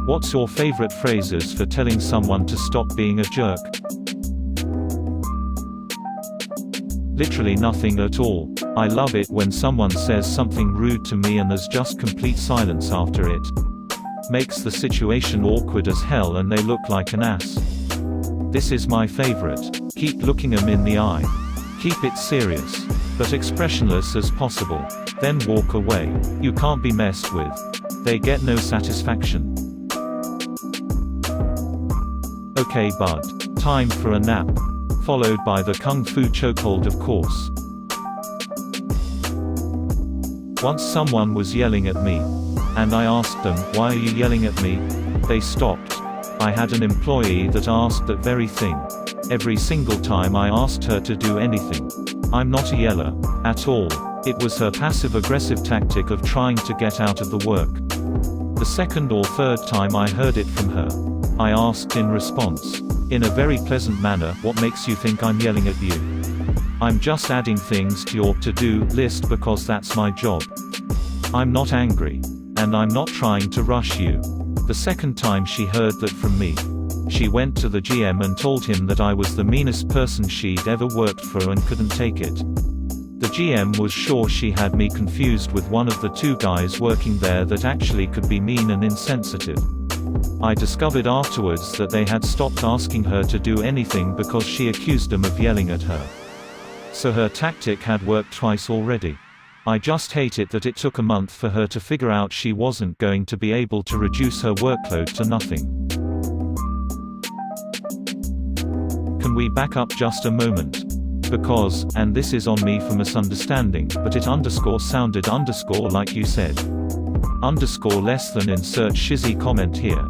What's your favorite phrases for telling someone to stop being a jerk? Literally nothing at all. I love it when someone says something rude to me and there's just complete silence after it. Makes the situation awkward as hell and they look like an ass. This is my favorite. Keep looking 'em in the eye. Keep it serious, but expressionless as possible. Then walk away. You can't be messed with. They get no satisfaction. Okay bud. Time for a nap. Followed by the kung fu chokehold of course. Once someone was yelling at me. And I asked them, why are you yelling at me? They stopped. I had an employee that asked that very thing. Every single time I asked her to do anything. I'm not a yeller. At all. It was her passive-aggressive tactic of trying to get out of the work. The second or third time I heard it from her. I asked in response. In a very pleasant manner, what makes you think I'm yelling at you? I'm just adding things to your to-do list because that's my job. I'm not angry. And I'm not trying to rush you. The second time she heard that from me. She went to the GM and told him that I was the meanest person she'd ever worked for and couldn't take it. The GM was sure she had me confused with one of the two guys working there that actually could be mean and insensitive. I discovered afterwards that they had stopped asking her to do anything because she accused them of yelling at her. So her tactic had worked twice already. I just hate it that it took a month for her to figure out she wasn't going to be able to reduce her workload to nothing. Can we back up just a moment? Because, and this is on me for misunderstanding, but it sounded like you said. Less than insert shizzy comment here.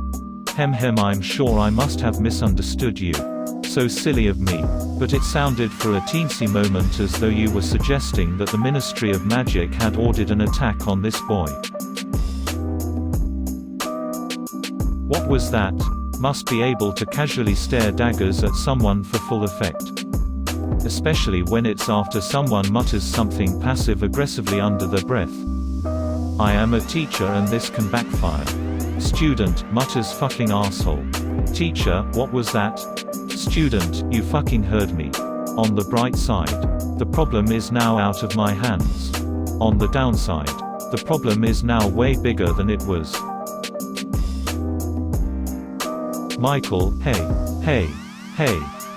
I'm sure I must have misunderstood you. So silly of me. But it sounded for a teensy moment as though you were suggesting that the Ministry of Magic had ordered an attack on this boy. What was that? Must be able to casually stare daggers at someone for full effect. Especially when it's after someone mutters something passive-aggressively under their breath. I am a teacher and this can backfire. Student, mutters fucking asshole. Teacher, what was that? Student, you fucking heard me. On the bright side. The problem is now out of my hands. On the downside. The problem is now way bigger than it was. Michael, hey,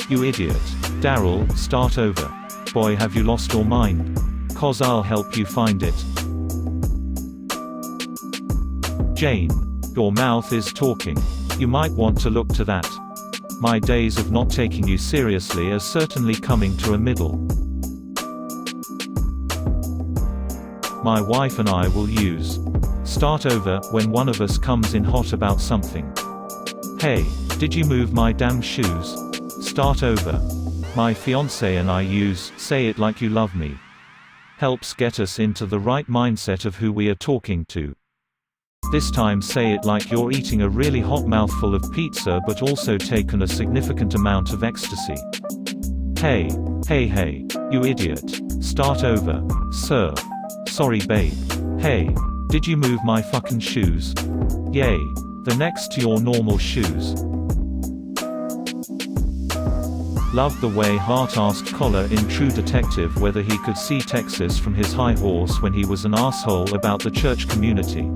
you idiot. Daryl, start over. Boy, have you lost your mind? 'Cause I'll help you find it. Jane. Your mouth is talking. You might want to look to that. My days of not taking you seriously are certainly coming to a middle. My wife and I will use start over when one of us comes in hot about something. Hey, did you move my damn shoes? Start over. My fiancé and I use say it like you love me. Helps get us into the right mindset of who we are talking to. This time say it like you're eating a really hot mouthful of pizza but also taken a significant amount of ecstasy. Hey, you idiot. Start over. Sir. Sorry babe. Hey, did you move my fucking shoes? Yay. They're next to your normal shoes. Loved the way Hart asked Collar in True Detective whether he could see Texas from his high horse when he was an asshole about the church community.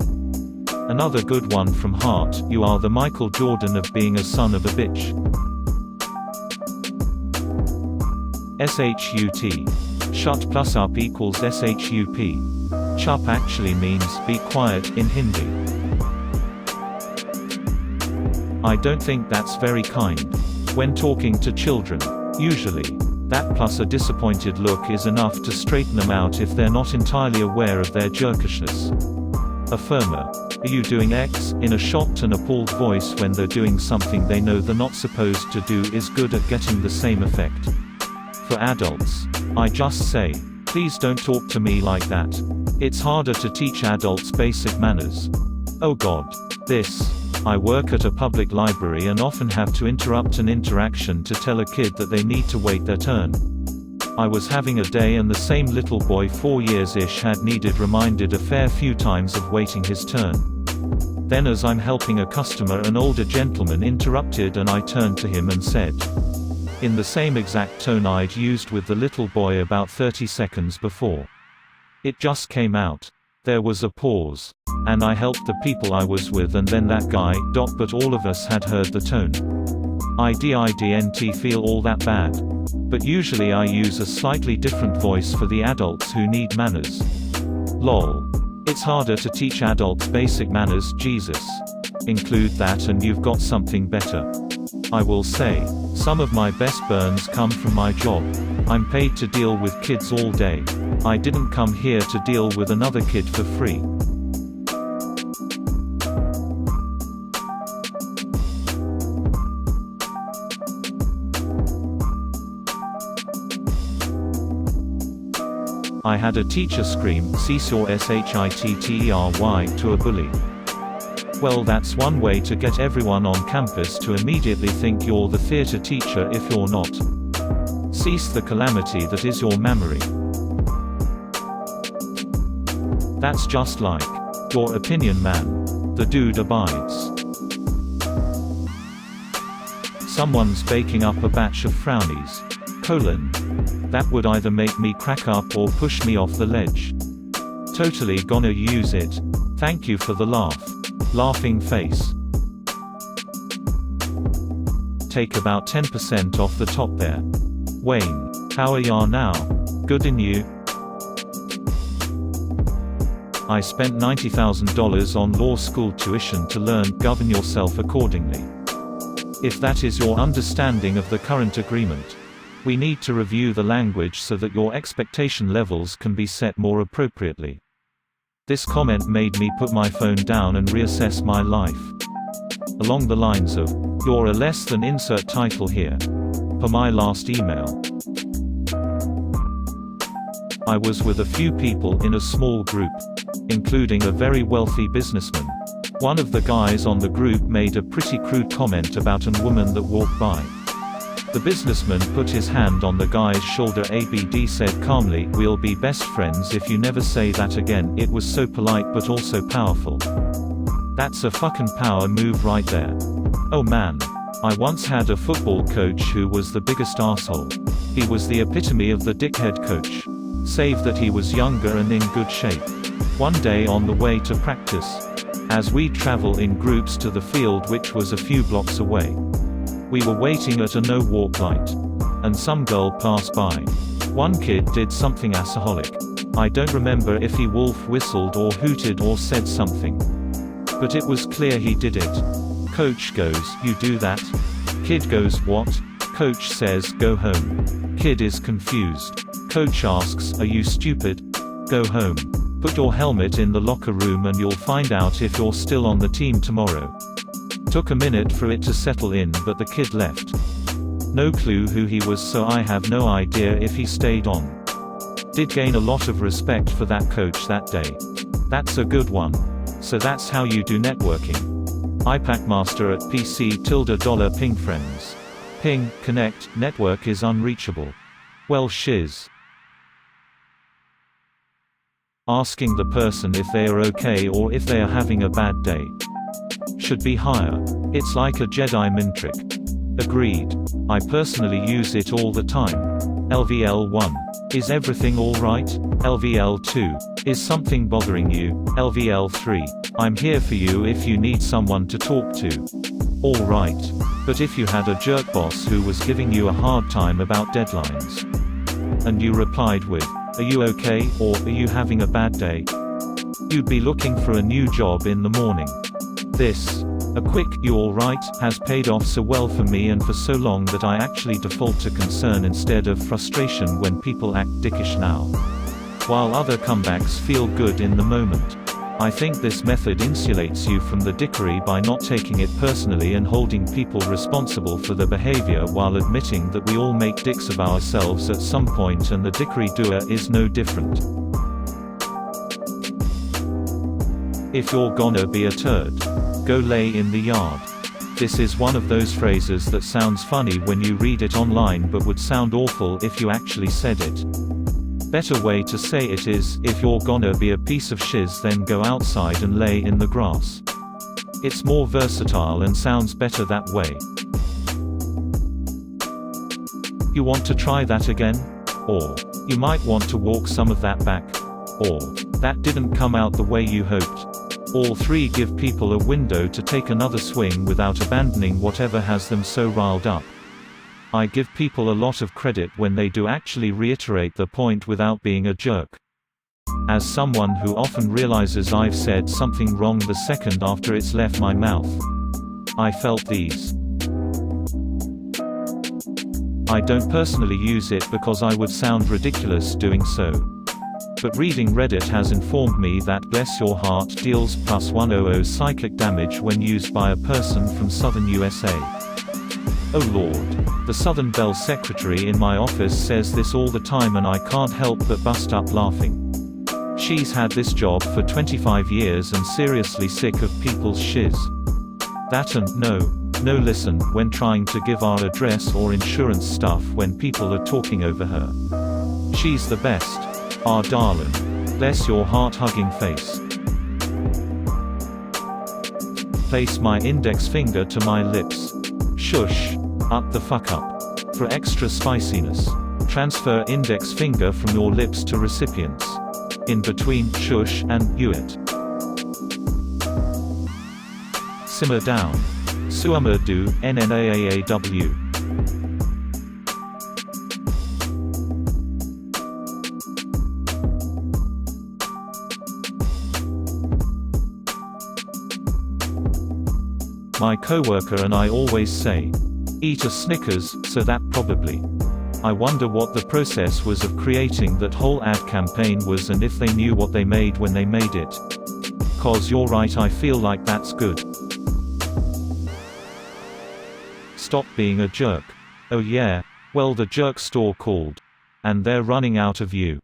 Another good one from Hart, you are the Michael Jordan of being a son of a bitch. SHUT. Shut plus up equals SHUP. Chup actually means be quiet in Hindi. I don't think that's very kind. When talking to children. Usually. That plus a disappointed look is enough to straighten them out if they're not entirely aware of their jerkishness. Affirmer. Are you doing X? In a shocked and appalled voice when they're doing something they know they're not supposed to do is good at getting the same effect. For adults. I just say, please don't talk to me like that. It's harder to teach adults basic manners. Oh god. This. I work at a public library and often have to interrupt an interaction to tell a kid that they need to wait their turn. I was having a day and the same little boy 4 years-ish had needed reminded a fair few times of waiting his turn. Then as I'm helping a customer, an older gentleman interrupted and I turned to him and said, in the same exact tone I'd used with the little boy about 30 seconds before. It just came out. There was a pause. And I helped the people I was with and then that guy, but all of us had heard the tone. I didn't feel all that bad. But usually I use a slightly different voice for the adults who need manners. Lol. It's harder to teach adults basic manners, Jesus. Include that and you've got something better. I will say, some of my best burns come from my job. I'm paid to deal with kids all day. I didn't come here to deal with another kid for free. I had a teacher scream, "Cease your shittery" to a bully. Well, that's one way to get everyone on campus to immediately think you're the theater teacher if you're not. Cease the calamity that is your memory. That's just like your opinion, man. The dude abides. Someone's baking up a batch of frownies. That would either make me crack up or push me off the ledge. Totally gonna use it. Thank you for the laugh. Laughing face. Take about 10% off the top there. Wayne, how are ya now? Good in you? I spent $90,000 on law school tuition to learn, govern yourself accordingly. If that is your understanding of the current agreement, we need to review the language so that your expectation levels can be set more appropriately. This comment made me put my phone down and reassess my life. Along the lines of, you're a less than insert title here. Per my last email. I was with a few people in a small group, including a very wealthy businessman. One of the guys on the group made a pretty crude comment about a woman that walked by. The businessman put his hand on the guy's shoulder. ABD said calmly, "We'll be best friends if you never say that again." It was so polite but also powerful. That's a fucking power move right there. Oh man. I once had a football coach who was the biggest asshole. He was the epitome of the dickhead coach. Save that he was younger and in good shape. One day on the way to practice, as we travel in groups to the field which was a few blocks away, we were waiting at a no-walk light. And some girl passed by. One kid did something assholic. I don't remember if he wolf whistled or hooted or said something. But it was clear he did it. Coach goes, "You do that?" Kid goes, "What?" Coach says, "Go home." Kid is confused. Coach asks, "Are you stupid? Go home. Put your helmet in the locker room and you'll find out if you're still on the team tomorrow." Took a minute for it to settle in, but the kid left. No clue who he was, so I have no idea if he stayed on. Did gain a lot of respect for that coach that day. That's a good one. So that's how you do networking. iPackmaster at PC $ping friends. Ping, connect, network is unreachable. Well shiz. Asking the person if they are okay or if they are having a bad day. Should be higher. It's like a Jedi min trick. Agreed. I personally use it all the time. LVL1. Is everything alright? LVL2. Is something bothering you? LVL3. I'm here for you if you need someone to talk to. Alright. But if you had a jerk boss who was giving you a hard time about deadlines, and you replied with, "Are you okay?" or "Are you having a bad day?" you'd be looking for a new job in the morning. This, a quick "You alright?" has paid off so well for me and for so long that I actually default to concern instead of frustration when people act dickish now. While other comebacks feel good in the moment. I think this method insulates you from the dickery by not taking it personally and holding people responsible for their behavior while admitting that we all make dicks of ourselves at some point and the dickery doer is no different. If you're gonna be a turd, go lay in the yard. This is one of those phrases that sounds funny when you read it online but would sound awful if you actually said it. Better way to say it is, if you're gonna be a piece of shiz then go outside and lay in the grass. It's more versatile and sounds better that way. You want to try that again? Or, you might want to walk some of that back. Or, that didn't come out the way you hoped. All three give people a window to take another swing without abandoning whatever has them so riled up. I give people a lot of credit when they do actually reiterate their point without being a jerk. As someone who often realizes I've said something wrong the second after it's left my mouth, I felt these. I don't personally use it because I would sound ridiculous doing so. But reading Reddit has informed me that Bless Your Heart deals +100 cyclic damage when used by a person from southern USA. Oh Lord. The Southern Bell secretary in my office says this all the time and I can't help but bust up laughing. She's had this job for 25 years and seriously sick of people's shiz. That and no listen when trying to give our address or insurance stuff when people are talking over her. She's the best. Our darling. Bless your heart hugging face. Place my index finger to my lips. Shush. Up the fuck up. For extra spiciness. Transfer index finger from your lips to recipients. In between shush and it. Simmer down. Suamadu, NNAAAW. My coworker and I always say, eat a Snickers, so that probably. I wonder what the process was of creating that whole ad campaign was and if they knew what they made when they made it. 'Cause you're right, I feel like that's good. Stop being a jerk. Oh yeah, well the jerk store called. And they're running out of you.